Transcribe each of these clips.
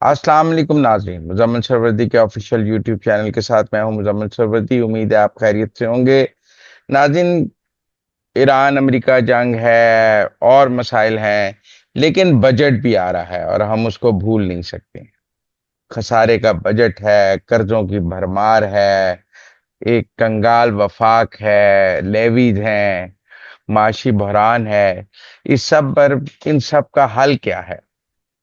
अस्सलाम वालेकुम नाजरीन, मुजम्मिल सरवरदी के ऑफिशियल यूट्यूब चैनल के साथ मैं हूं मुजम्मिल सरवरदी। उम्मीद है आप खैरियत से होंगे। नाज़रीन, ईरान अमेरिका जंग है और मसाइल हैं, लेकिन बजट भी आ रहा है और हम उसको भूल नहीं सकते। खसारे का बजट है, कर्जों की भरमार है, एक कंगाल वफाक है, लेवीज हैं, माशी बहरान है। इस सब पर इन सब का हल क्या है?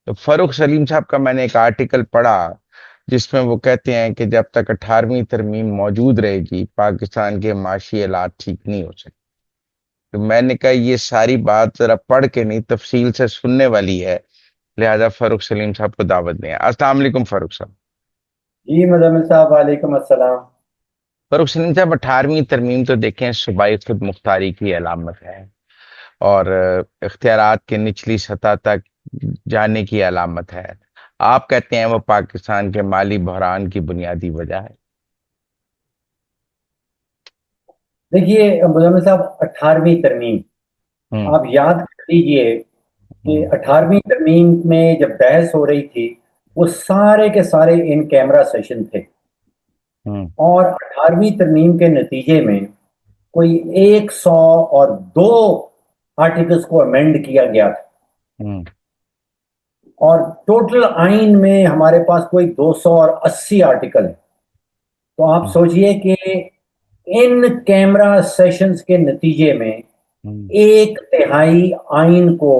तो फरूख सलीम साहब का मैंने एक आर्टिकल पढ़ा जिसमें वो कहते हैं कि जब तक 18वीं तरमीम मौजूद रहेगी पाकिस्तान के माशी हालात ठीक नहीं हो सकते। तो मैंने कहा ये सारी बात जरा पढ़ के नहीं, तफसील से सुनने वाली है, लिहाजा फरूख सलीम साहब को दावत दें। अस्सलाम वालेकुम फरूख साहब। जी मुजम्मिल साहब, वालेकुम अस्सलाम। फरूख सलीम साहब, 18वीं तरमीम तो देखें सूबाई खुद मुख्तारी की अलामत है और इख्तियारात के निचली सतह तक जाने की अलामत है। आप कहते हैं वो पाकिस्तान के माली बहरान की बुनियादी वजह है। देखिए मुजम्मिल साहब, 18वीं तरमीम, हम्म। आप याद कर लीजिए कि हम्म। 18वीं तरमीम में जब बहस हो रही थी, वो सारे के सारे इन कैमरा सेशन थे। हम्म। और 18वीं तरमीम के नतीजे में कोई 100 और 2 आर्टिकल्स को अमेंड किया गया था। हम्म। और टोटल आइन में हमारे पास कोई 280 आर्टिकल है। तो आप हम्म। सोचिए कि इन कैमरा सेशंस के नतीजे में हम्म। एक तिहाई आइन को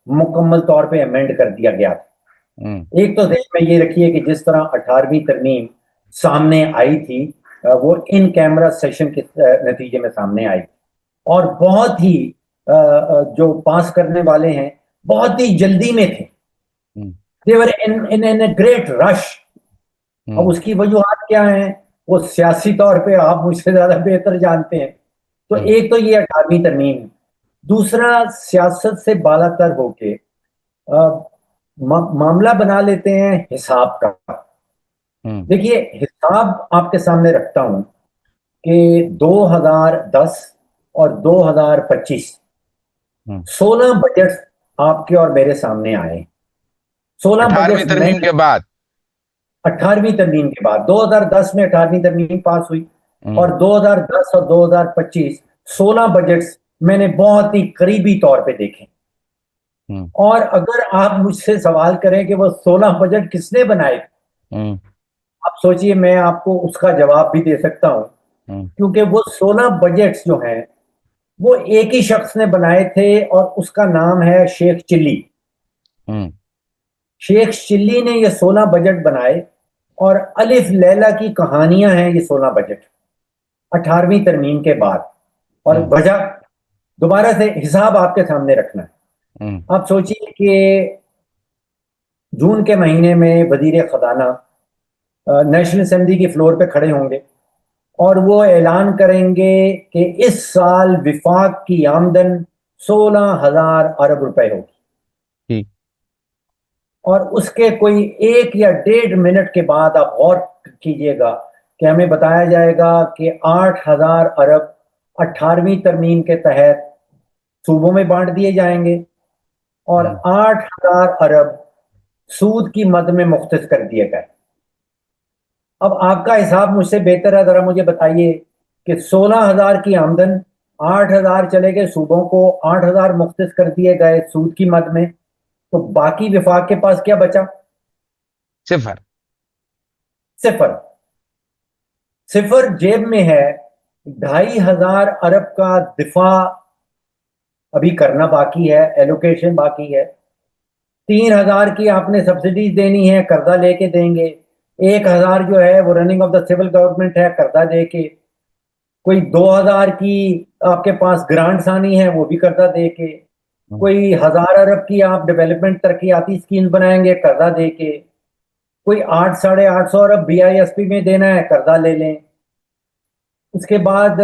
मुकम्मल तौर पे अमेंड कर दिया गया था। हम्म। एक तो देश में ये रखिए कि जिस तरह 18वीं तरमीम सामने आई थी, वो इन कैमरा सेशन के नतीजे में सामने आई। और बहुत ही जो पास करने वाले हैं, बहुत ही जल्दी में थे। हम्म। देवर इन ए ग्रेट रश। अब हम्म। उसकी वजूहत क्या है, वो सियासी तौर पे आप मुझसे ज्यादा बेहतर जानते हैं। तो हम्म। एक तो ये 18वीं तरमीम है। दूसरा, सियासत से बालातर होके मामला बना लेते हैं हिसाब का। हम्म। देखिए, हिसाब आपके सामने रखता हूं कि 2010 और 2025 हम्म। 16 बजट आपके और मेरे सामने आए। 16 18वीं बजट में तरमीम के बाद। 18वीं तरमीम के बाद 2010 में 18वीं तरमीम पास हुई। हम्म। और 2010 और 2025 16 बजट्स मैंने बहुत ही करीबी तौर पे देखे। हम्म। और अगर आप मुझसे सवाल करें कि वो 16 बजट किसने बनाए, हम्म। आप सोचिए, मैं आपको उसका जवाब भी दे सकता हूं। हम्म। क्योंकि वो 16 बजट्स जो हैं, वो एक ही शख्स ने बनाए थे और उसका नाम है शेख चिल्ली। हम्म। शेख चिल्ली ने ये 16 बजट बनाए। और अलिफ लैला की कहानियां हैं ये 16 बजट 18वीं तरमीम के बाद। और हम्म। वजह, दोबारा से हिसाब आपके सामने रखना है। हम्म। आप सोचिए कि जून के महीने में वजीर खजाना नेशनल असेंबली की फ्लोर पे खड़े होंगे और वो ऐलान करेंगे कि इस साल विफाक की आमदन 16,000 अरब रुपए होगी। ठीक। और उसके कोई 1 या 1.5 मिनट के बाद आप गौर कीजिएगा कि हमें बताया जाएगा कि 8,000 अरब 18वीं तरमीम के तहत सूबों में बांट दिए जाएंगे। और हम्म। 8,000 अरब सूद की मद में मुख्तस कर दिए गए। अब आपका हिसाब मुझसे बेहतर है, जरा मुझे बताइए कि 16,000 की आमदन, 8,000 चले गए सूबों को, 8,000 मुख्तस कर दिए गए सूद की मद में, तो बाकी विफाक के पास क्या बचा? सिफर। सिफर। सिफर जेब में है। 2,500 अरब का दिफा अभी करना बाकी है, एलोकेशन बाकी है। 3,000 की आपने सब्सिडीज देनी है, कर्जा लेके देंगे। 1,000 जो है वो running of the civil government है, कर्जा दे के। कोई 2,000 की आपके पास ग्रांट्स आनी है, वो भी कर्जा दे के। हम्म। कोई 1,000 अरब की आप डेवलपमेंट तरक्याती स्कीम बनाएंगे, कर्जा दे के। कोई 800-850 अरब BISP में देना है, कर्जा ले लें। उसके बाद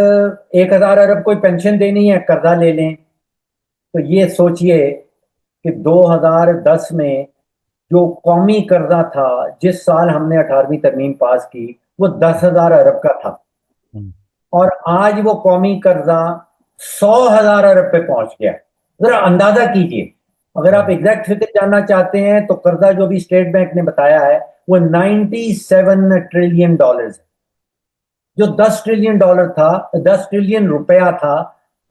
1,000 अरब कोई पेंशन देनी है, कर्जा ले लें। तो ये सोचिए कि 2010 में जो कौमी कर्जा था, जिस साल हमने 18वीं तरमीम पास की, वो 10,000 अरब का था। हम्म। और आज वो कौमी कर्जा 100,000 अरब पे पहुंच गया। जरा अंदाजा कीजिए अगर आप एग्जैक्ट फिगर जानना चाहते हैं तो कर्जा जो भी स्टेट बैंक ने बताया है वो 97 ट्रिलियन डॉलर है। जो 10 ट्रिलियन डॉलर था, 10 ट्रिलियन रुपया था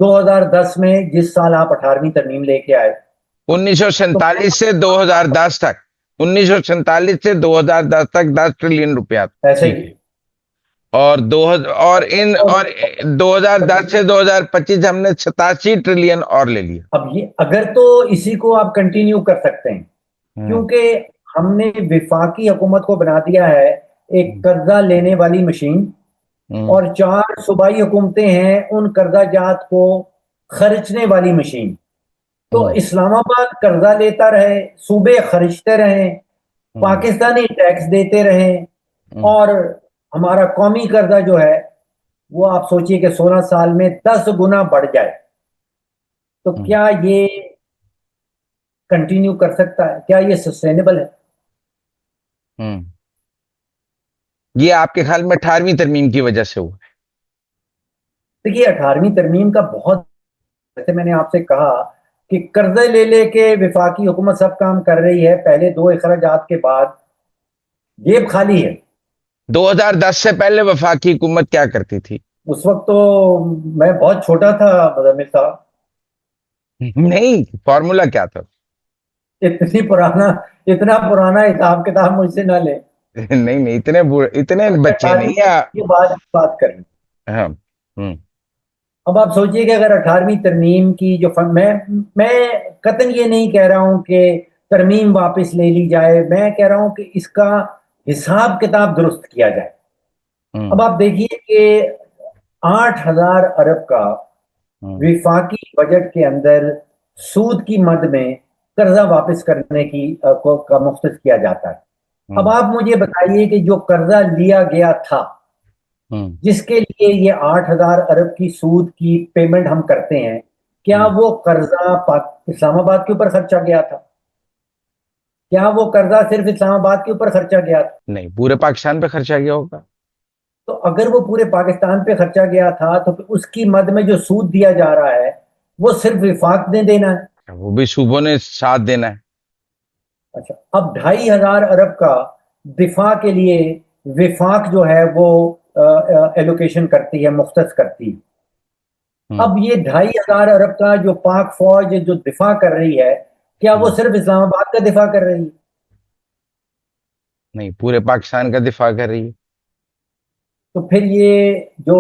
2010 में, जिस साल आप 18वीं तरमीम लेके आए। तो 1947 से 2010 तक, 1947 से 2010 तक 10 ट्रिलियन रुपया ऐसे ठीक ही। है। और 2000 और 2010 से 2025 हमने 87 ट्रिलियन और ले लिया। अब ये अगर तो इसी को आप कंटिन्यू कर सकते हैं, हम्म। क्योंकि हमने विफाकी हुकूमत को बना दिया है एक हम्म। कर्जा लेने वाली मशीन, हम्म। और 4 सूबाई हुकूमतें हैं उन कर्जा जात को खर्चने वाली मशीन। तो हम्म। इस्लामाबाद कर्जा लेता रहे, सूबे खर्चते रहे, हम्म। पाकिस्तानी टैक्स देते रहे, हम्म। और हमारा कौमी कर्जा जो है वो आप सोचिए कि 16 साल में 10 गुना बढ़ जाए। तो हम्म। क्या ये कंटिन्यू कर सकता है? क्या ये सस्टेनेबल है? हम्म। ये आपके ख्याल में 18वीं तरमीम की वजह से हुआ? देखिए, 18वीं तरमीम का बहुत, जैसे मैंने आपसे कहा कि कर्जे ले लेके विफाकी हुकूमत सब काम कर रही है, पहले दो अखराजात के बाद जेब खाली है। 2010 से पहले वफाकी हुकूमत क्या करती थी? उस वक्त तो मैं बहुत छोटा था मुजम्मिल साहब। नहीं, फॉर्मूला क्या था? इतनी पुराना इतना पुराना हिसाब किताब मुझसे ना ले। नहीं नहीं, इतने बच्चे नहीं 18वीं है। के बाद की बात कर रहे हैं। हाँ। हम्म। अब आप सोचिए कि अगर 18वीं तरमीम की जो फंड, मैं कतई ये नहीं कह रहा हूं कि तरमीम वापस ले ली जाए, मैं कह रहा हूं कि इसका हिसाब किताब दुरुस्त किया जाए। अब हम्म। आप देखिए कि 8,000 अरब का हम्म। विफाकी बजट के अंदर सूद की मद में कर्जा वापस करने की का मुख्तस किया जाता है। अब हम्म। आप मुझे बताइए कि जो कर्जा लिया गया था, हम्म। जिसके लिए ये 8,000 अरब की सूद की पेमेंट हम करते हैं, क्या हम्म। वो कर्जा इस्लामाबाद के ऊपर खर्चा गया था? क्या वो कर्जा सिर्फ इस्लामाबाद के ऊपर खर्चा गया था? नहीं, पूरे पाकिस्तान पे खर्चा किया होगा। तो अगर वो पूरे पाकिस्तान पे खर्चा गया था तो फिर उसकी मद में जो सूद दिया जा रहा है वो सिर्फ विफाक ने देना है। वो भी सूबों ने साथ देना है। अच्छा, अब 2,500 अरब का दिफा के लिए विफाक जो है वो एलोकेशन करती है, मुख्तस करती है। हम्म। अब ये 2,500 अरब का जो पाक फौज जो दिफा कर रही है, क्या वो हम्म। सिर्फ इस्लामाबाद का दिफा कर रही है? नहीं, पूरे पाकिस्तान का दिफा कर रही है। तो फिर ये जो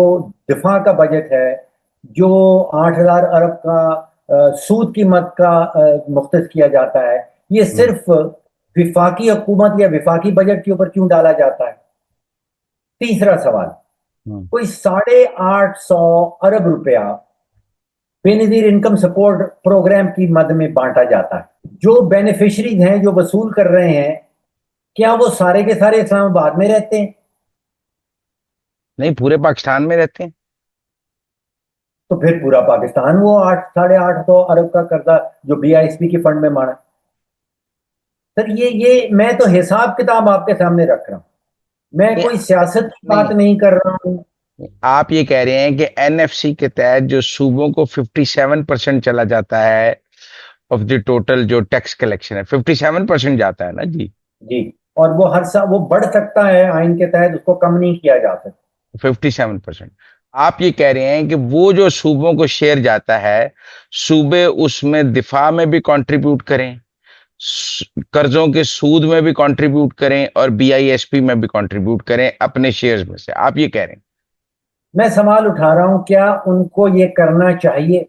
दिफा का बजट है, जो 8,000 अरब का सूद की मद का मुख्तस किया जाता है, ये हम्म। सिर्फ विफाकी हुकूमत या विफाकी बजट के ऊपर क्यों डाला जाता है? तीसरा सवाल, हम्म। कोई 850 अरब रुपया बेनजीर इनकम सपोर्ट प्रोग्राम की मद में बांटा जाता है। जो बेनिफिशरीज हैं, जो वसूल कर रहे हैं, क्या वो सारे के सारे इस्लामाबाद में रहते हैं? नहीं, पूरे पाकिस्तान में रहते हैं। तो फिर पूरा पाकिस्तान वो 8 850 अरब का कर्जा जो BISP की फंड में माना। सर, ये मैं तो हिसाब किताब आपके सामने रख रहा हूं, मैं नहीं। कोई सियासत की बात नहीं, नहीं कर रहा हूं। आप ये कह रहे हैं कि एनएफसी के तहत जो सूबों को 57% चला जाता है ऑफ द टोटल जो टैक्स कलेक्शन है, 57% जाता है ना जी? जी, और वो हर साल वो बढ़ सकता है, आइन के तहत उसको कम नहीं किया जा सकता। 57%। आप ये कह रहे हैं कि वो जो सूबों को शेयर जाता है, सूबे उसमें दिफा में भी कंट्रीब्यूट करें, कर्जों के सूद में भी कंट्रीब्यूट करें, और बीआईएसपी में भी कंट्रीब्यूट करें अपने शेयर्स में से, आप ये कह रहे हैं? मैं सवाल उठा रहा हूं, क्या उनको ये करना चाहिए?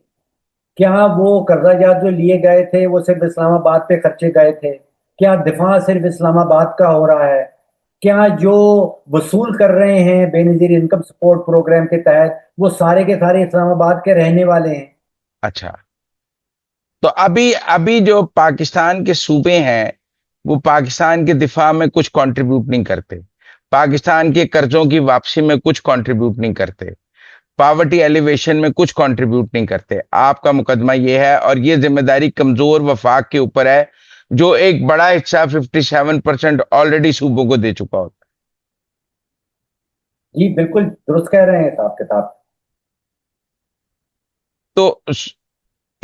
क्या वो कर्जाजात जो लिए गए थे वो सिर्फ इस्लामाबाद पे खर्चे गए थे? क्या दिफा सिर्फ इस्लामाबाद का हो रहा है? क्या जो वसूल कर रहे हैं बेनजीर इनकम सपोर्ट प्रोग्राम के तहत वो सारे के सारे इस्लामाबाद के रहने वाले हैं? अच्छा, तो अभी अभी जो पाकिस्तान के सूबे हैं, वो पाकिस्तान के दिफा में कुछ कंट्रीब्यूट नहीं करते, पाकिस्तान के कर्जों की वापसी में कुछ कंट्रीब्यूट नहीं करते, पावर्टी एलिवेशन में कुछ कंट्रीब्यूट नहीं करते। आपका मुकदमा ये है, और ये जिम्मेदारी कमजोर वफाक के ऊपर है, जो एक बड़ा हिस्सा 57% ऑलरेडी सूबों को दे चुका होता जी बिल्कुल दुरुस्त कह रहे हैं साहब किताब। है। तो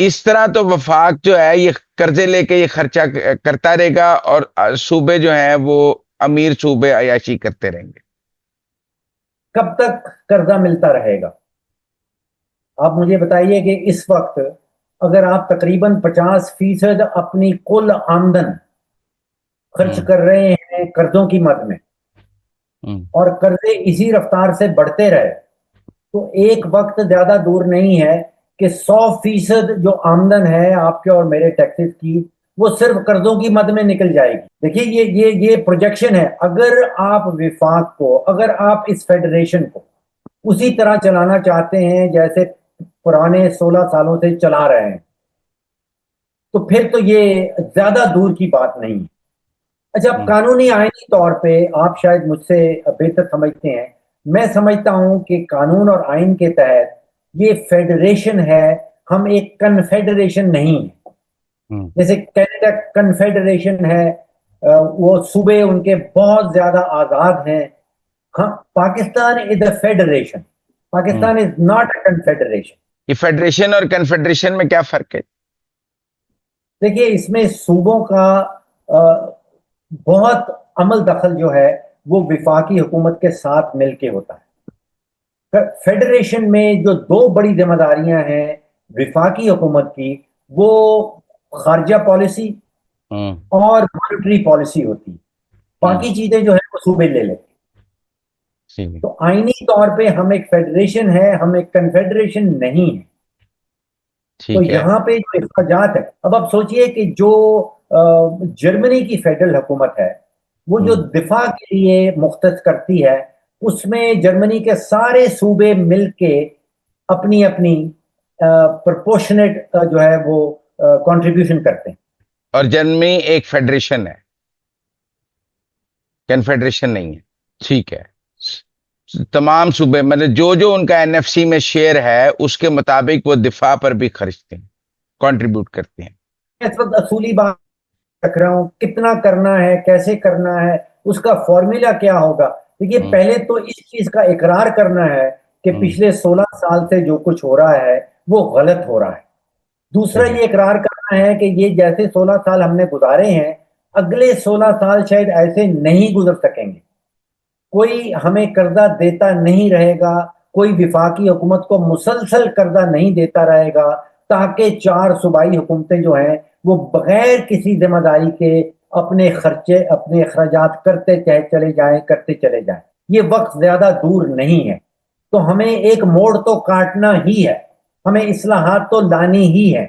इस तरह तो वफाक जो है ये कर्जे लेके ये खर्चा करता रहेगा और सूबे जो हैं वो अमीर सूबे अयाशी करते रहेंगे। कब तक कर्जा मिलता रहेगा? आप मुझे बताइए कि इस वक्त अगर आप तकरीबन 50% अपनी कुल आमदन खर्च हम्म। कर रहे हैं कर्जों की मद में, हम्म। और कर्जे इसी रफ्तार से बढ़ते रहे, तो एक वक्त ज्यादा दूर नहीं है कि 100% जो आमदन है आपके और मेरे टैक्सेस की, वो सिर्फ कर्जों की मद में निकल जाएगी। देखिए, ये प्रोजेक्शन है। अगर आप विफाक को, अगर आप इस फेडरेशन को उसी तरह चलाना चाहते हैं जैसे पुराने 16 सालों से चला रहे हैं, तो फिर तो ये ज्यादा दूर की बात नहीं है। अच्छा, अब हम्म। कानूनी आईनी तौर पे आप शायद मुझसे बेहतर समझते हैं। मैं समझता हूं कि कानून और आइन के तहत ये फेडरेशन है, हम एक कन्फेडरेशन नहीं है। हम्म। जैसे कनाडा कन्फेडरेशन है, वो सूबे उनके बहुत ज्यादा आजाद हैं। हाँ, Pakistan is a federation, hmm. Pakistan is not a confederation. ये फेडरेशन और कन्फेडरेशन में क्या फर्क है? देखिए, इसमें सूबों का बहुत अमल दखल जो है वो विफाकी हुकूमत के साथ मिलके होता है। फेडरेशन में जो दो बड़ी जिम्मेदारियां हैं विफाकी हुकूमत की, वो खारजा पॉलिसी हम्म। और मॉनेटरी पॉलिसी होती है। हम्म। बाकी चीजें जो है वो सूबे ले लेते हैं। ठीक है। तो आईनी तौर पे हम एक फेडरेशन है, हम एक कन्फेडरेशन नहीं है। तो ठीक है। यहाँ पे जो इखराजात है, अब आप सोचिए कि जो जर्मनी की फेडरल हुकूमत है, वो जो हम्म। दिफा के लिए मुख्तस करती है, उसमें जर्मनी के सारे सूबे मिलके अपनी अपनी प्रोपोर्शनेट जो है वो कंट्रीब्यूशन करते हैं। और जर्मनी एक फेडरेशन है, कन्फेडरेशन नहीं है। ठीक है। तमाम सूबे मतलब जो जो उनका एनएफसी में शेयर है उसके मुताबिक वो दिफा पर भी खर्चते हैं, कंट्रीब्यूट करते हैं। मैं इस वक्त असूली बात रख रहा हूँ, कितना करना है, कैसे करना है, उसका फॉर्मूला क्या होगा। देखिए, हम्म। पहले तो इस चीज का इकरार करना है कि हम्म। पिछले 16 साल से जो कुछ हो रहा है वो गलत हो रहा है। दूसरा, ठीक है। ये इकरार करना है कि ये जैसे 16 साल हमने गुजारे हैं, अगले 16 साल शायद ऐसे नहीं गुजर सकेंगे। कोई हमें कर्जा देता नहीं रहेगा, कोई विफाकी हुकूमत को मुसलसल कर्जा नहीं देता रहेगा, ताकि चार सूबाई हुकूमतें जो हैं वो बगैर किसी जिम्मेदारी के अपने खर्चे, अपने अखराजात करते चले जाएं। ये वक्त ज्यादा दूर नहीं है। तो हमें एक मोड़ तो काटना ही है, हमें इस्लाहात तो लानी ही है।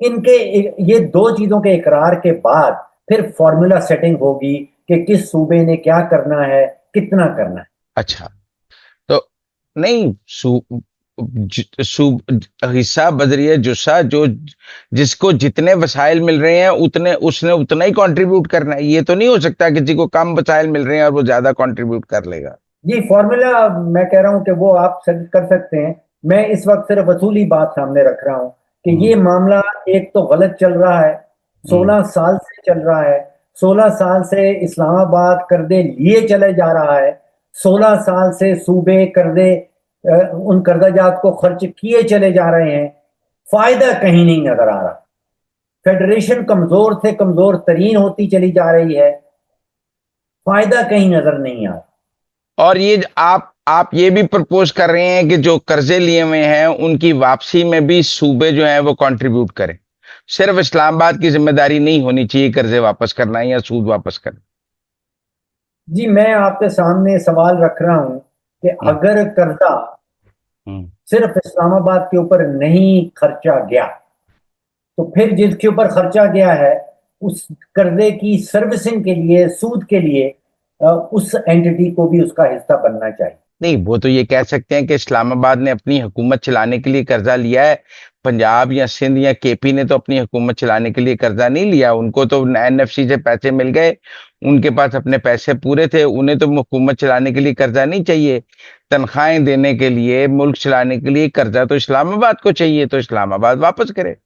इनके ये दो चीजों के इकरार के बाद फिर फॉर्मूला सेटिंग होगी कि किस सूबे ने क्या करना है, कितना करना है। अच्छा, तो नहीं हिस्सा बदरिया जुस्सा जो जिसको जितने वसाइल मिल रहे हैं उतने उसने उतना ही कंट्रीब्यूट करना है। ये तो नहीं हो सकता किसी को कम वसाइल मिल रहे हैं और वो ज्यादा कंट्रीब्यूट कर लेगा। जी, फॉर्मूला मैं कह रहा हूं कि वो आप कर सकते हैं। मैं इस वक्त सिर्फ वसूली बात सामने रख रहा हूं कि ये हम्म। मामला एक तो गलत चल रहा है, हम्म। 16 साल से चल रहा है। 16 साल से इस्लामाबाद कर्जे लिए चले जा रहा है। 16 साल से सूबे कर्जे उन कर्जाजात को खर्च किए चले जा रहे हैं। फायदा कहीं नहीं नजर आ रहा। फेडरेशन कमजोर से कमजोर तरीन होती चली जा रही है। फायदा कहीं नजर नहीं आ रहा। और ये आप ये भी प्रपोज कर रहे हैं कि जो कर्जे लिए हुए हैं उनकी वापसी में भी सूबे जो हैं वो कंट्रीब्यूट करें। सिर्फ इस्लामाबाद की जिम्मेदारी नहीं होनी चाहिए कर्जे वापस करना या सूद वापस करना। जी, मैं आपके सामने सवाल रख रहा हूं कि हम्म। अगर कर्जा हम्म। सिर्फ इस्लामाबाद के ऊपर नहीं खर्चा गया, तो फिर जिसके ऊपर खर्चा गया है उस कर्जे की सर्विसिंग के लिए, सूद के लिए उस एंटिटी को भी उसका हिस्सा बनना चाहिए। नहीं, वो तो ये कह सकते हैं कि इस्लामाबाद ने अपनी हुकूमत चलाने के लिए कर्जा लिया है। पंजाब या सिंध या केपी ने तो अपनी हुकूमत चलाने के लिए कर्जा नहीं लिया। उनको तो एनएफसी से पैसे मिल गए, उनके पास अपने पैसे पूरे थे, उन्हें तो हुकूमत चलाने के लिए कर्जा नहीं चाहिए। तनख्वाहें देने के लिए, मुल्क चलाने के लिए कर्जा तो इस्लामाबाद को चाहिए, तो इस्लामाबाद वापस करे।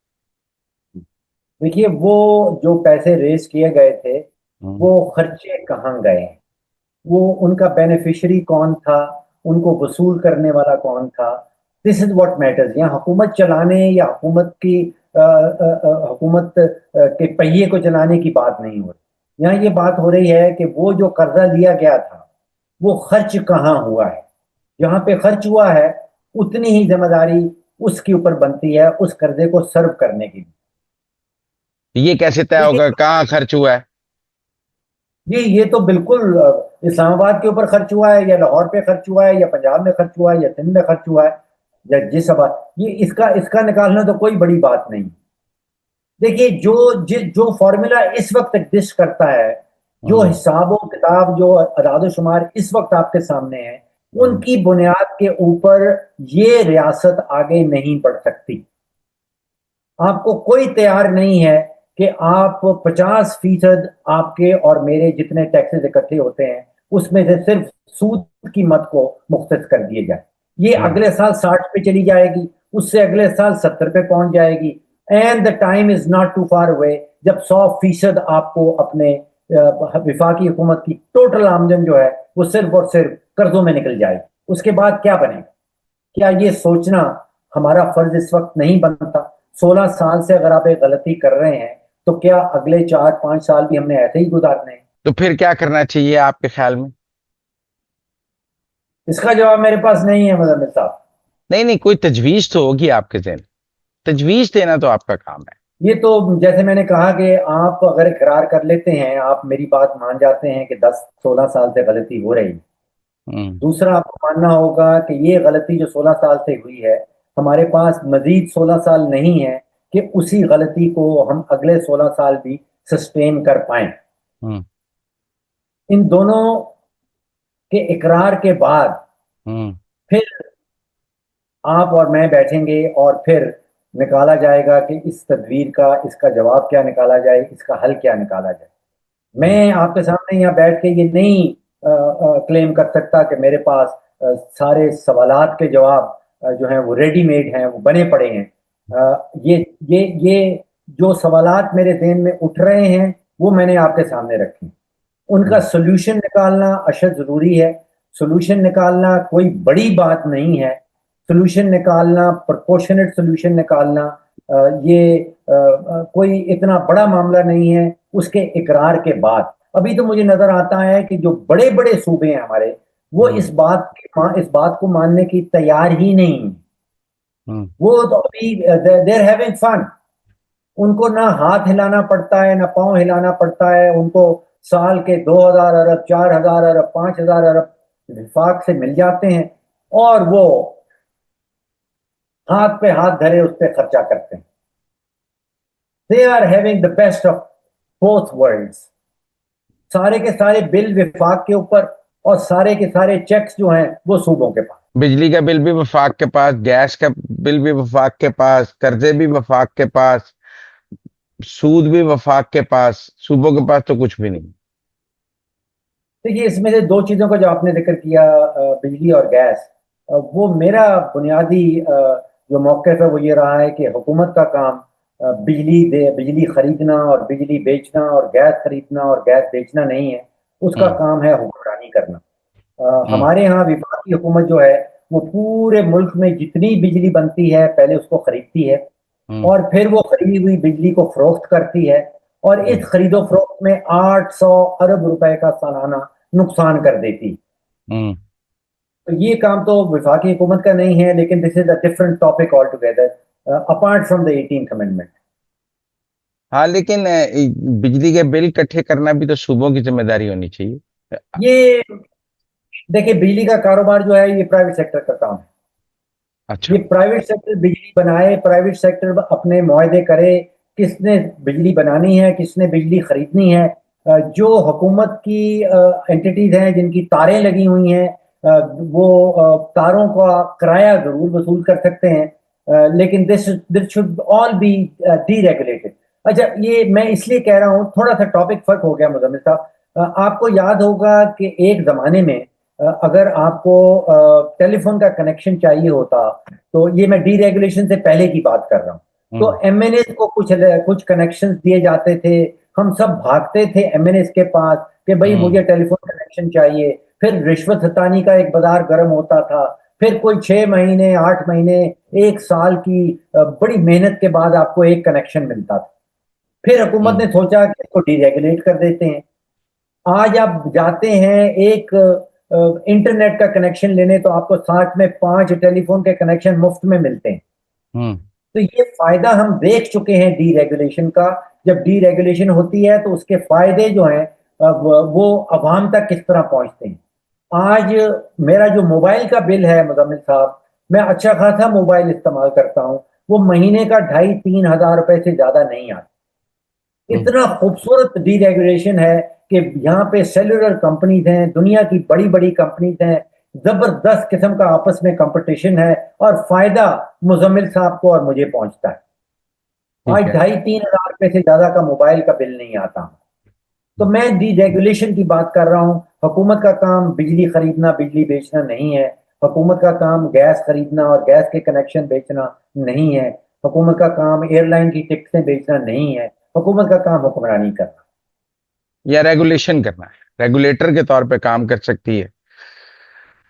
देखिए, वो जो पैसे रेस किए गए थे हम्म। वो खर्चे कहाँ गए, वो उनका बेनिफिशियरी कौन था, उनको वसूल करने वाला कौन था। This is what matters. यहाँ हुकूमत चलाने या हुकूमत की हुकूमत के पहिए को चलाने की बात नहीं हो रही। यहाँ ये बात हो रही है कि वो जो कर्जा लिया गया था वो खर्च कहाँ हुआ है। जहाँ पे खर्च हुआ है उतनी ही जिम्मेदारी उसके ऊपर बनती है उस कर्जे को सर्व करने की। ये कैसे तय होगा देखिए, कहाँ खर्च हुआ है? ये तो बिल्कुल इस्लामाबाद के ऊपर खर्च हुआ है या लाहौर पे खर्च हुआ है या पंजाब में खर्च हुआ है या सिंध में खर्च हुआ है या जिस आबाद, ये इसका इसका निकालना तो कोई बड़ी बात नहीं। देखिए, जो फॉर्मूला इस वक्त एग्जिस्ट करता है, जो हम्म। हिसाब किताब, जो अदाद शुमार इस वक्त आपके सामने है, हम्म। उनकी बुनियाद के ऊपर ये रियासत आगे नहीं बढ़ सकती। आपको कोई तैयार नहीं है कि आप 50% आपके और मेरे जितने टैक्सेस इकट्ठे होते हैं उसमें से सिर्फ सूद की मत को मुख्तस कर दिए जाए। ये हम्म। अगले साल 60 पे चली जाएगी, उससे अगले साल 70 पे पहुंच जाएगी। And the time is not too far away जब 100% आपको अपने विफाकी हुकूमत की टोटल आमदन जो है वो सिर्फ और सिर्फ कर्जों में निकल जाएगी। उसके बाद क्या बनेगा? क्या ये सोचना हमारा फर्ज इस वक्त नहीं बनता? 16 साल से अगर आप एक गलती कर रहे हैं तो क्या अगले 4-5 साल भी हमने ऐसे ही गुजारने हैं? तो फिर क्या करना चाहिए आपके ख्याल में? इसका जवाब मेरे पास नहीं है मुजम्मिल साहब। नहीं नहीं, कोई तजवीज तो होगी आपके जहन। तजवीज देना तो आपका काम है। ये तो जैसे मैंने कहा कि आप अगर इकरार कर लेते हैं, आप मेरी बात मान जाते हैं कि 10-16 साल से गलती हो रही। हम्म। दूसरा, आपको मानना होगा कि ये गलती जो 16 साल से हुई है, हमारे पास मजीद 16 साल नहीं है कि उसी गलती को हम अगले 16 साल भी सस्टेन कर पाए। हम्म। इन दोनों के इकरार के बाद हम्म। फिर आप और मैं बैठेंगे और फिर निकाला जाएगा कि इस तदवीर का, इसका जवाब क्या निकाला जाए, इसका हल क्या निकाला जाए। हम्म। मैं आपके सामने यहाँ बैठ के ये नहीं क्लेम कर सकता कि मेरे पास सारे सवालात के जवाब जो हैं वो रेडीमेड हैं, वो बने पड़े हैं। ये जो सवालात मेरे ज़हन में उठ रहे हैं वो मैंने आपके सामने रखे हैं। उनका हम्म। सोल्यूशन निकालना अशद ज़रूरी है। सोल्यूशन निकालना कोई बड़ी बात नहीं है। सोल्यूशन निकालना, प्रोपोर्शनेट सोल्यूशन निकालना, ये कोई इतना बड़ा मामला नहीं है। उसके इकरार के बाद अभी तो मुझे नजर आता है कि जो बड़े बड़े सूबे हैं हमारे, वो हम्म। इस बात को मानने की तैयार ही नहीं है। हम्म। वो तो अभी देर हैविंग फन। उनको ना हाथ हिलाना पड़ता है ना पांव हिलाना पड़ता है। उनको साल के 2,000 अरब, 4,000 अरब, 5,000 अरब विफाक से मिल जाते हैं और वो हाथ पे हाथ धरे उस पर खर्चा करते हैं। They are having the best of both worlds. सारे के सारे बिल विफाक के ऊपर और सारे के सारे चेक्स जो हैं वो सूबों के पास। बिजली का बिल भी वफाक के पास, गैस का बिल भी वफाक के पास, कर्जे भी वफाक के पास, सूद भी वफाक के पास, सूबों के पास तो कुछ भी नहीं। देखिए, इसमें से दो चीजों का जो आपने जिक्र किया, बिजली और गैस, वो मेरा बुनियादी जो मौक़िफ़ है वो ये रहा है कि हुकूमत का काम बिजली खरीदना और बिजली बेचना और गैस खरीदना और गैस बेचना नहीं है। उसका हम्म। काम है हुक्मरानी करना। हम्म। हमारे यहाँ विफाकी हुकूमत जो है वो पूरे मुल्क में जितनी बिजली बनती है पहले उसको खरीदती है हम्म। और फिर वो खरीदी हुई बिजली को फरोख्त करती है और इस हम्म। खरीदो फरोख्त में 800 अरब रुपए का सालाना नुकसान कर देती। हम्म। तो ये काम तो विफाकी हुकूमत का नहीं है, लेकिन this is a different topic all together apart from the 18th amendment. हाँ, लेकिन बिजली के बिल इकट्ठे करना भी तो सूबों की जिम्मेदारी होनी चाहिए। ये देखिए, बिजली का कारोबार जो है ये प्राइवेट सेक्टर का काम है। अच्छा। ये प्राइवेट सेक्टर बिजली बनाए, प्राइवेट सेक्टर अपने मुआहदे करे, किसने बिजली बनानी है, किसने बिजली खरीदनी है। जो हुकूमत की एंटिटीज हैं जिनकी तारें लगी हुई हैं, वो तारों का किराया जरूर वसूल कर सकते हैं, लेकिन this this should all B deregulated. अच्छा, ये मैं इसलिए कह रहा हूँ, थोड़ा सा टॉपिक फर्क हो गया मुजम्मिल साहब। आपको याद होगा कि एक जमाने में अगर आपको टेलीफोन का कनेक्शन चाहिए होता, तो ये मैं डीरेगुलेशन से पहले की बात कर रहा हूँ, हम्म। तो एमएनएस को कुछ कनेक्शन दिए जाते थे। हम सब भागते थे एमएनएस के पास कि भाई हम्म। मुझे टेलीफोन कनेक्शन चाहिए। फिर रिश्वत सतानी का एक बाजार गर्म होता था। फिर कोई 6 महीने, 8 महीने, 1 साल की बड़ी मेहनत के बाद आपको एक कनेक्शन मिलता था। फिर हुकूमत ने सोचा कि इसको डीरेगुलेट कर देते हैं। आज आप जाते हैं एक इंटरनेट का कनेक्शन लेने, तो आपको साथ में 5 टेलीफोन के कनेक्शन मुफ्त में मिलते हैं। तो ये फायदा हम देख चुके हैं डीरेगुलेशन का। जब डीरेगुलेशन होती है तो उसके फायदे जो हैं वो अवाम तक किस तरह पहुंचते हैं। आज मेरा जो मोबाइल का बिल है मुजम्मिल साहब, मैं अच्छा खासा मोबाइल इस्तेमाल करता हूं, वो महीने का 2,500-3,000 रुपए से ज्यादा नहीं आता। इतना खूबसूरत डीरेगुलेशन है कि यहाँ पे सेलुलर कंपनीज हैं, दुनिया की बड़ी बड़ी कंपनीज हैं, जबरदस्त किस्म का आपस में कंपटीशन है, और फायदा मुजम्मिल साहब को और मुझे पहुंचता है। आज 2,500-3,000 रुपए से ज्यादा का मोबाइल का बिल नहीं आता। तो मैं डीरेगुलेशन की बात कर रहा हूँ। हुकूमत का काम बिजली खरीदना, बिजली बेचना नहीं है। हुकूमत का काम गैस खरीदना और गैस के कनेक्शन बेचना नहीं है। हुकूमत का काम एयरलाइन की टिकटें बेचना नहीं है। हुकूमत का काम हुक्मरानी करना या रेगुलेशन करना है, रेगुलेटर के तौर पे काम कर सकती है।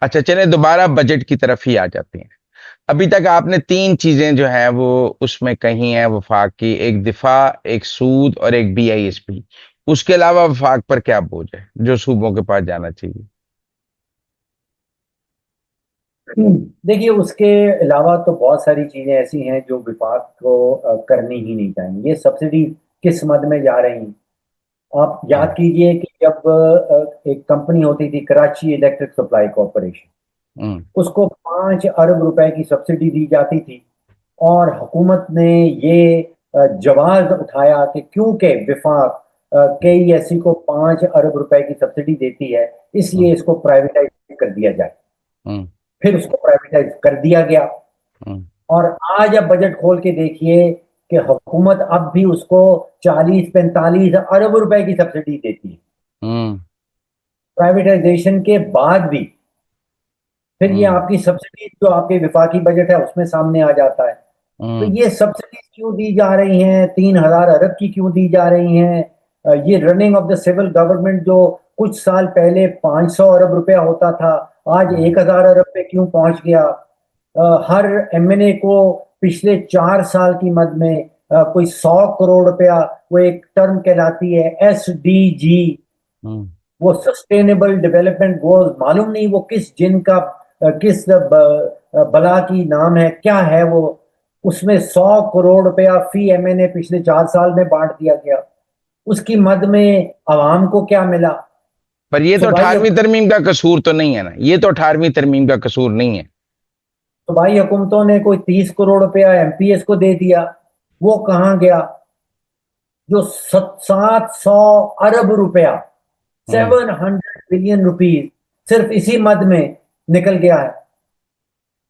अच्छा, चले दोबारा बजट की तरफ ही आ जाते हैं। अभी तक आपने तीन चीजें जो है वो उसमें कही है वफाक की, एक दिफा, एक सूद और एक BISP। उसके अलावा वफाक पर क्या बोझ है जो सूबों के पास जाना चाहिए? देखिए, उसके अलावा तो बहुत सारी चीजें ऐसी हैं जो विभाग को करनी ही नहीं चाहिए। ये सब्सिडी किस मद में जा रही हैं? आप याद हम्म। कीजिए कि जब एक कंपनी होती थी कराची इलेक्ट्रिक सप्लाई कॉरपोरेशन, हम्म। उसको 5 अरब रुपए की सब्सिडी दी जाती थी, और हुकूमत ने ये जवाब उठाया कि क्योंकि विफाक KESC को 5 अरब रुपए की सब्सिडी देती है, हम्म। इसलिए इसको प्राइवेटाइज कर दिया जाए। हम्म। फिर उसको प्राइवेटाइज कर दिया गया। हम्म। और आज अब बजट खोल के देखिए कि हुकूमत अब भी उसको 40-45 अरब रुपए की सब्सिडी देती है हम्म। प्राइवेटाइजेशन के बाद भी। फिर ये हम्म। आपकी सब्सिडी जो आपके विफाकी बजट है उसमें सामने आ जाता है। तो हम्म। ये सब्सिडी क्यों दी जा रही हैं? 3,000 अरब की क्यों दी जा रही हैं? ये running of the civil government जो कुछ साल पहले 500 अरब रुपया होता था, आज हम्म। 1,000 अरब पे क्यों पहुंच गया? हर MNA को पिछले 4 साल की मद में कोई 100 करोड़ रुपया, वो एक टर्म कहलाती है SDG, हम्म। वो सस्टेनेबल डेवलपमेंट गोल्स, मालूम नहीं वो किस जिन का किस बला की नाम है, क्या है वो। उसमें 100 करोड़ रुपया फी MNA पिछले 4 साल में बांट दिया गया। उसकी मद में आवाम को क्या मिला? पर ये तो सूबाई 18वीं तरमीम का कसूर तो नहीं है ना, ये तो 18वीं तरमीम का कसूर नहीं है। सूबाई हुकूमतों ने कोई 30 करोड़ रुपया MPS को दे दिया, वो कहाँ गया? जो 700 अरब रुपया, हम्म। 700 बिलियन रुपीज सिर्फ इसी मद में निकल गया है।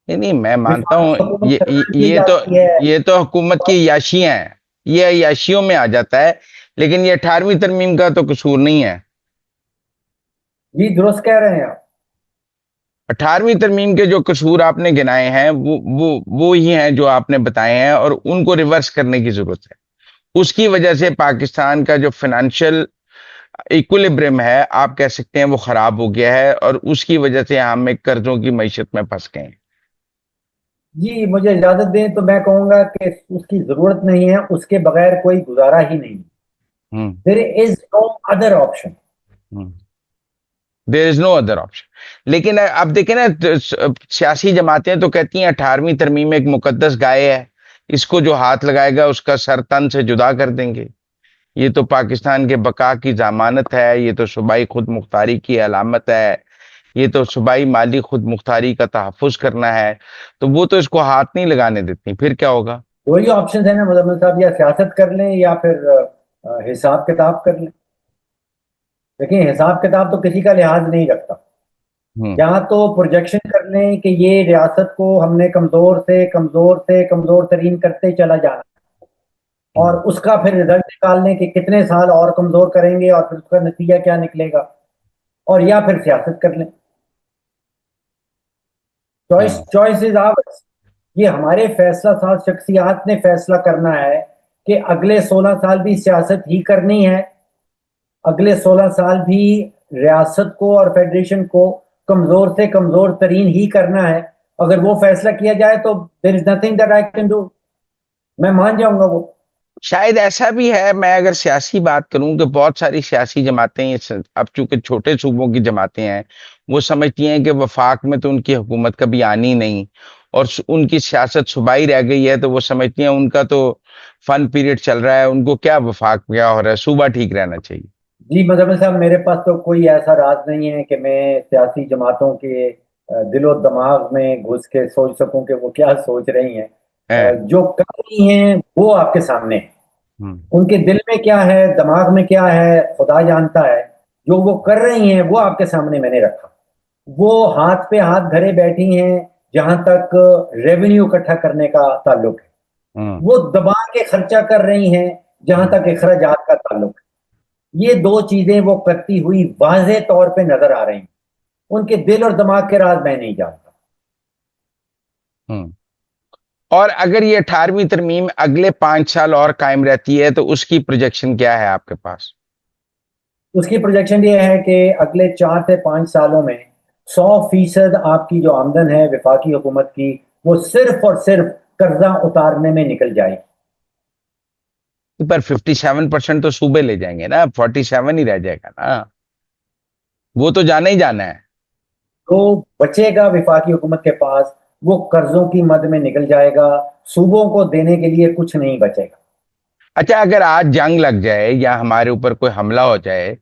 ये नहीं, मैं मानता विफाक हूँ। हुकूमत ये ये करार दी ये तो जाती है। ये तो हुकूमत की याशियां हैं, ये याशियों में आ जाता है। लेकिन ये 18वीं तरमीम का तो कसूर नहीं है। जी दुरुस्त कह रहे हैं आप। 18वीं तरमीम के जो कसूर आपने गिनाए हैं वो ही हैं जो आपने बताए हैं, और उनको रिवर्स करने की जरूरत है। उसकी वजह से पाकिस्तान का जो फाइनेंशियल इक्विलिब्रियम है, आप कह सकते हैं, वो खराब हो गया है, और उसकी वजह से हम एक कर्जों की मैशत में फंस गए हैं। जी मुझे इजाजत दें तो मैं कहूंगा कि उसकी जरूरत नहीं है, उसके बगैर कोई गुजारा ही नहीं। Hmm. There is no other option. Hmm. There is no other option. लेकिन अब देखें ना, सियासी जमातें तो कहती हैं 18वीं तरमीम एक मुकद्दस गाय है, इसको जो हाथ लगाएगा उसका सर तन से जुदा कर देंगे। ये तो पाकिस्तान के बका की जमानत है, ये तो सूबाई खुद मुख्तारी की अलामत है, ये तो सूबाई माली खुद मुख्तारी का तहफ़्फ़ुज़ करना है। तो वो तो इसको हाथ नहीं लगाने देती, फिर क्या होगा? दो ही ऑप्शन है ना मुजम्मिल साहब, या सियासत कर लें या फिर हिसाब किताब कर लें। लेकिन हिसाब किताब तो किसी का लिहाज नहीं रखता। हम्म। या तो प्रोजेक्शन कर लें कि ये रियासत को हमने कमजोर से कमजोर तरीन करते चला जाना, और हम्म। उसका फिर रिजल्ट निकाल लें कि कितने साल और कमजोर करेंगे और फिर उसका नतीजा क्या निकलेगा, और या फिर सियासत कर लें। Choice hmm. Choice is ours. ये हमारे फैसला साज शख्सियात ने फैसला करना है कि अगले 16 साल भी सियासत ही करनी है, अगले 16 साल भी रियासत को और फेडरेशन को कमजोर से कमजोर तरीन ही करना है, अगर वो फैसला किया जाए तो there is nothing that I can do, मैं मान जाऊंगा वो। शायद ऐसा भी है, मैं अगर सियासी बात करूं कि बहुत सारी सियासी जमातें अब चूंकि छोटे सूबों की जमातें हैं, वो समझती हैं कि वफाक में तो उनकी हुकूमत कभी आनी नहीं, और उनकी सियासत सुबाई रह गई है, तो वो समझती हैं उनका तो फन पीरियड चल रहा है, उनको क्या वफाक क्या हो रहा है, सूबा ठीक रहना चाहिए। जी मुजम्मिल साहब, मेरे पास तो कोई ऐसा राज नहीं है कि मैं सियासी जमातों के दिलो दिमाग में घुस के सोच सकूं कि वो क्या सोच रही हैं। है। जो कर रही हैं वो आपके सामने है। हम्म। उनके दिल में क्या है, दिमाग में क्या है, खुदा जानता है। जो वो कर रही हैं वो आपके सामने मैंने रखा। वो हाथ पे हाथ धरे बैठी हैं जहां तक रेवेन्यू इकट्ठा करने का ताल्लुक है। हम्म। वो दबा के खर्चा कर रही हैं जहां हम्म। तक अखराजात का ताल्लुक है। ये दो चीजें वो करती हुई वाज़ेह तौर पे नजर आ रही हैं। उनके दिल और दिमाग के राज मैं नहीं जानता। हम्म। और अगर ये 18वीं तरमीम अगले 5 साल और कायम रहती है, तो उसकी प्रोजेक्शन क्या है आपके पास? उसकी प्रोजेक्शन ये है कि अगले 4 से 5 सालों में 100% आपकी जो आमदन है विफाकी हुकूमत की, वो सिर्फ और सिर्फ कर्जा उतारने में निकल जाएगी। पर 57% तो सूबे ले जाएंगे ना, 47 ही रह जाएगा ना, वो तो जाना ही जाना है। तो बचेगा विफाकी हुकूमत के पास, वो कर्जों की मद में निकल जाएगा। सूबों को देने के लिए कुछ नहीं बचेगा। अच्छा, अगर आज जंग लग जाए या हमारे ऊपर कोई हमला हो जाए,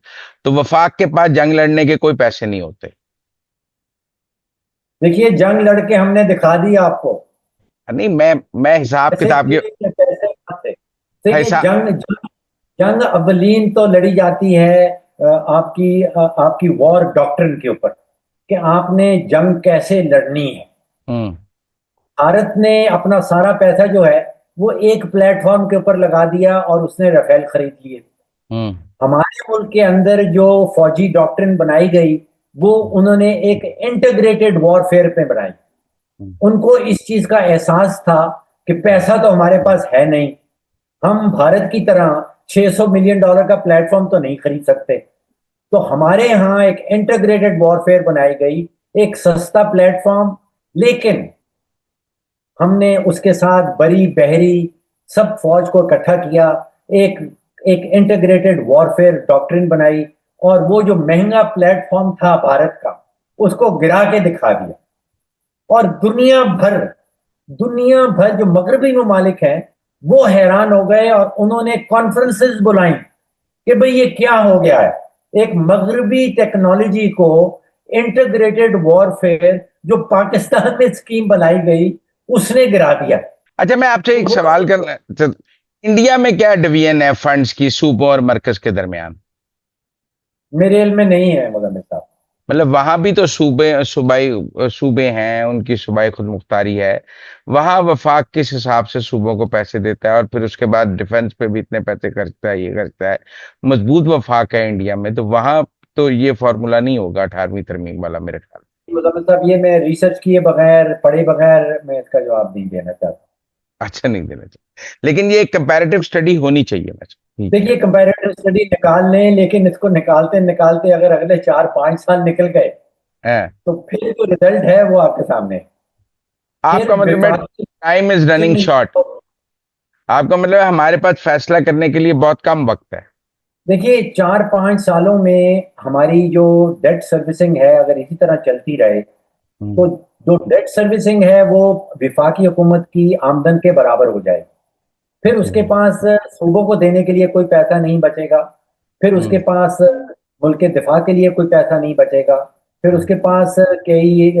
तो वफाक के पास जंग लड़ने के कोई पैसे नहीं होते। देखिए, जंग लड़के हमने दिखा दिया आपको। नहीं, मैं हिसाब पैसे किताब के थे या पैसे कहाँ थे? देखिए, हिसाब। जंग अव्वलीन तो लड़ी जाती है आपकी वॉर डॉक्ट्रिन के ऊपर, कि आपने जंग कैसे लड़नी है। हम्म। भारत ने अपना सारा पैसा जो है वो एक प्लेटफॉर्म के ऊपर लगा दिया और उसने राफेल खरीद लिए। हम्म। हमारे मुल्क के अंदर जो फौजी डॉक्ट्रिन बनाई गई, वो उन्होंने एक इंटीग्रेटेड वॉरफेयर पे बनाई। हम्म। उनको इस चीज का एहसास था कि पैसा तो हमारे पास है नहीं, हम भारत की तरह $600 मिलियन का प्लेटफॉर्म तो नहीं खरीद सकते। तो हमारे यहाँ एक इंटीग्रेटेड वॉरफेयर बनाई गई, एक सस्ता प्लेटफॉर्म। लेकिन हमने उसके साथ बड़ी बहरी सब फौज को इकट्ठा किया, एक एक इंटीग्रेटेड वॉरफेयर डॉक्ट्रिन बनाई, और वो जो महंगा प्लेटफॉर्म था भारत का, उसको गिरा के दिखा दिया। और दुनिया भर जो मगरबी ममालिक हैं वो हैरान हो गए, और उन्होंने कॉन्फ्रेंसेस बुलाई कि भाई ये क्या हो गया है। एक मगरबी टेक्नोलॉजी को, इंटीग्रेटेड वॉरफेयर जो पाकिस्तान में स्कीम बनाई गई, उसने गिरा दिया। अच्छा, मैं आपसे तो एक वो सवाल करना इंडिया में क्या डिवीजन है फंड्स की सूबों और मरकज के दरमियान? मेरे इल्म में नहीं है मगर साहब। मतलब वहां भी तो सूबे हैं, उनकी सूबाई खुद मुख्तारी है। वहां वफाक किस हिसाब से सूबों को पैसे देता है, और फिर उसके बाद डिफेंस पे भी इतने पैसे खर्चता है, ये करता है, मजबूत वफाक है इंडिया में, तो वहां तो ये फॉर्मूला नहीं होगा 18वीं तरमीम वाला, मेरे ख्याल। मुजम्मिल साहब, ये मैं रिसर्च किए बगैर, पढ़े बगैर मैं इसका जवाब नहीं देना चाहता। अच्छा, नहीं देना चाहिए, लेकिन ये कंपैरेटिव स्टडी होनी चाहिए वैसे। ठीक है। देखिए, कंपैरेटिव स्टडी निकाल लें, लेकिन इसको निकालते निकालते अगर अगले 4-5 साल निकल गए, है। तो फिर जो रिजल्ट है वो आपके सामने है। फिर आपका मतलब है विफाक टाइम इज रनिंग शॉर्ट। आपका मतलब है हमारे पास फैसला करने के लिए बहुत कम वक्त है। देखिए, 4-5 सालों में हमारी जो डेट सर्विसिंग है अगर इसी तरह चलती रहे, हम्म। तो जो डेट सर्विसिंग है वो विफाकी हुकूमत की आमदन के बराबर हो जाएगी। फिर उसके हम्म। पास सूबों को देने के लिए कोई पैसा नहीं बचेगा। फिर उसके हम्म। पास मुल्क के दिफा के लिए कोई पैसा नहीं बचेगा। फिर हम्म। उसके पास कई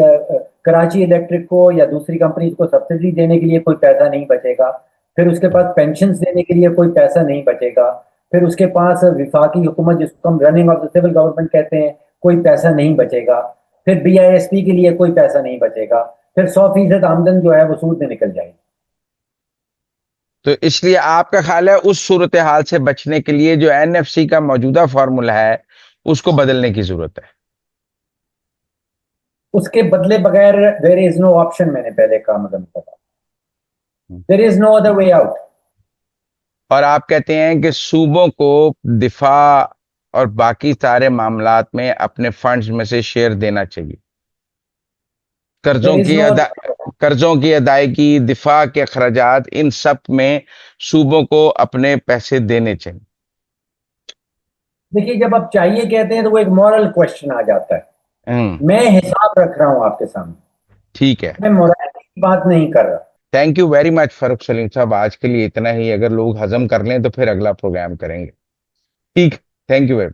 कराची इलेक्ट्रिक को या दूसरी कंपनी को सब्सिडी देने के लिए कोई पैसा नहीं बचेगा। फिर उसके पास पेंशन देने के लिए कोई पैसा नहीं बचेगा। फिर उसके पास विफाकी हुकूमत, जिसको हम running of the civil government कहते हैं, कोई पैसा नहीं बचेगा। फिर BISP के लिए कोई पैसा नहीं बचेगा। फिर 100% आमदन जो है वो सूद में निकल जाएगी। तो इसलिए आपका ख्याल है उस सूरत हाल से बचने के लिए जो एनएफसी का मौजूदा फॉर्मूला है, उसको बदलने की जरूरत है? उसके बदले बगैर देर इज नो ऑप्शन, मैंने पहले कहा, मतलब पता, hmm. There is no other way out. और आप कहते हैं कि सूबों को दिफा और बाकी सारे मामलात में अपने फंड्स में से शेयर देना चाहिए, कर्जों is की no, कर्जों की अदायगी, दिफा के अखराजात, इन सब में सूबों को अपने पैसे देने चाहिए। देखिए जब आप चाहिए कहते हैं तो वो एक मॉरल क्वेश्चन आ जाता है। मैं हिसाब रख रहा हूं आपके सामने, ठीक है। मैं मोरालिटी की बात नहीं कर रहा। Thank you very much Farooq Salim साहब, आज के लिए इतना ही। अगर लोग हजम कर लें तो फिर अगला प्रोग्राम करेंगे। ठीक। Thank you very